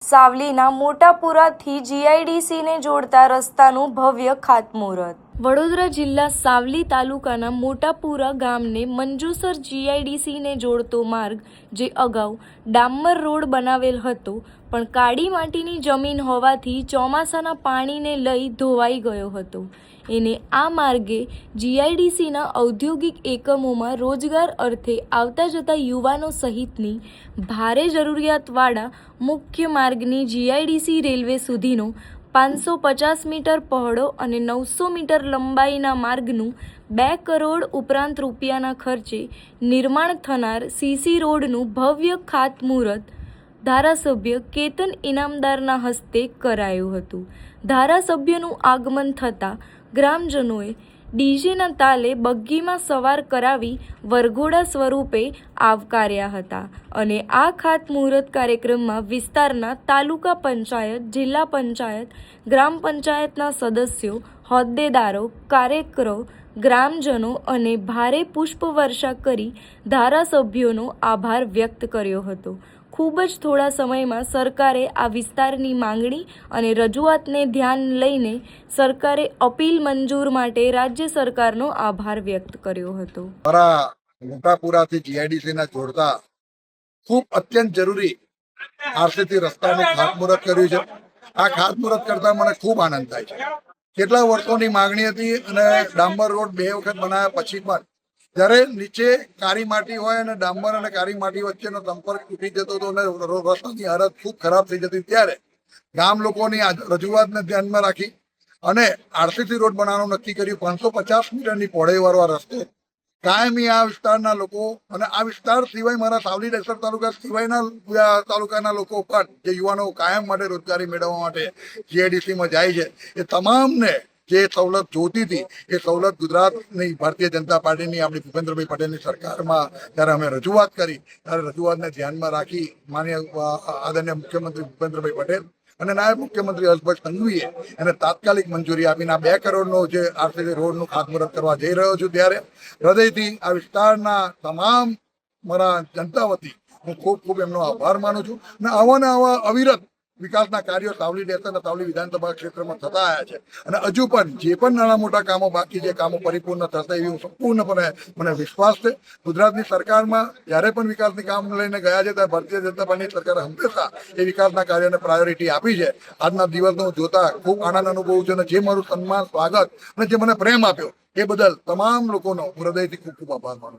સાવલીના મોટાપુરાથી જીઆઈડીસીને જોડતા રસ્તાનું ભવ્ય ખાતમુહૂર્ત। વડોદરા જિલ્લા સાવલી તાલુકાના મોટાપુરા ગામને મંજુસર જીઆઈડીસીને જોડતો માર્ગ જે અગાઉ ડામર રોડ બનાવેલ હતો, પણ કાળી માટીની જમીન હોવાથી ચોમાસાના પાણીને લઈ ધોવાઈ ગયો હતો। એને આ માર્ગે જીઆઈડીસીના ઔદ્યોગિક એકમોમાં રોજગાર અર્થે આવતા જતા યુવાનો સહિતની ભારે જરૂરિયાતવાળા મુખ્ય માર્ગની જીઆઈડીસી રેલવે સુધીનો 550 મીટર પહોળો અને 900 મીટર લંબાઈના માર્ગનું 2 કરોડ ઉપરાંત રૂપિયાના ખર્ચે નિર્માણ થનાર સીસી રોડનું ભવ્ય ખાતમુહૂર્ત ધારાસભ્ય કેતન ઇનામદારના હસ્તે કરાયું હતું। ધારાસભ્યનું આગમન થતાં ગ્રામજનોએ ડીજેના તાલે બગ્ગીમાં સવાર કરાવી વરઘોડા સ્વરૂપે આવકાર્યા હતા અને આ ખાતમુહૂર્ત કાર્યક્રમમાં વિસ્તારના તાલુકા પંચાયત, જિલ્લા પંચાયત, ગ્રામ પંચાયતના સદસ્યો, હોદ્દેદારો, કાર્યકરો, ગ્રામજનો અને ભારે પુષ્પવર્ષા કરી ધારાસભ્યોનો આભાર વ્યક્ત કર્યો હતો। ખૂબ જ થોડા સમયમાં સરકારે આ વિસ્તારની માંગણી અને રજૂઆતને ધ્યાન લઈને સરકારે અપીલ મંજૂર માટે રાજ્ય સરકારનો આભાર વ્યક્ત કર્યો હતો। મારા મોટાપુરાથી જીઆઈડીસીના જોડતા ખૂબ અત્યંત જરૂરી આરસીસી રસ્તાનું ખાતમુહૂર્ત કર્યું છે। આ ખાતમુહૂર્ત કરતા મને ખૂબ આનંદ થાય છે। કેટલા વર્ષોની માંગણી હતી અને ડામર રોડ 2 વખત બનાવ્યા પછી પણ જ્યારે નીચે કાળી માટી હોય અને ડામર અને કાળી માટી વચ્ચેનો સંપર્ક તૂટી જતો હતો અને રસ્તાની હાલત ખૂબ ખરાબ થઈ જતી, ત્યારે ગામ લોકોની રજૂઆતને ધ્યાનમાં રાખી અને આરસીસી રોડ બનાવવાનું નક્કી કર્યું। 550 મીટરની પહોળાઈવાળો આ રસ્તો કાયમી આ વિસ્તારના લોકો અને આ વિસ્તાર સિવાય મારા સાવલી ડેસર તાલુકા સિવાયના તાલુકાના લોકો પણ જે યુવાનો કાયમ માટે રોજગારી મેળવવા માટે જીઆઈડીસીમાં જાય છે, એ તમામને જે સવલત જોતી હતી એ સવલત ગુજરાતની ભારતીય જનતા પાર્ટીની આપણી ભૂપેન્દ્રભાઈ પટેલની સરકારમાં ત્યારે અમે રજૂઆત કરી, ત્યારે રજૂઆતને ધ્યાનમાં રાખી માનનીય આદરણીય મુખ્યમંત્રી ભૂપેન્દ્રભાઈ પટેલ અને નાયબ મુખ્યમંત્રી હર્ષભાઈ સંઘવીએ એને તાત્કાલિક મંજૂરી આપીને આ 2 કરોડનો જે આરસીસી રોડનું ખાતમુહૂર્ત કરવા જઈ રહ્યો છું, ત્યારે હૃદયથી આ વિસ્તારના તમામ મારા જનતા વતી હું ખૂબ ખૂબ એમનો આભાર માનું છું અને આવા અવિરત વિકાસના કાર્યો સાવલી ડેસર અને સાવલી વિધાનસભા ક્ષેત્રમાં થતા આવ્યા છે અને હજુ પણ જે પણ નાના મોટા કામો બાકી છે, કામો પરિપૂર્ણ થશે એવી સંપૂર્ણપણે મને વિશ્વાસ છે। ગુજરાતની સરકારમાં જ્યારે પણ વિકાસની કામ લઈને ગયા છે ત્યારે ભારતીય જનતા પાર્ટીની સરકારે હંમેશા એ વિકાસના કાર્યોને પ્રાયોરિટી આપી છે। આજના દિવસનો જોતા ખૂબ આનંદ અનુભવું છું અને જે મારું સન્માન, સ્વાગત અને જે મને પ્રેમ આપ્યો એ બદલ તમામ લોકોનો હૃદયથી ખૂબ ખૂબ આભાર માનું છું।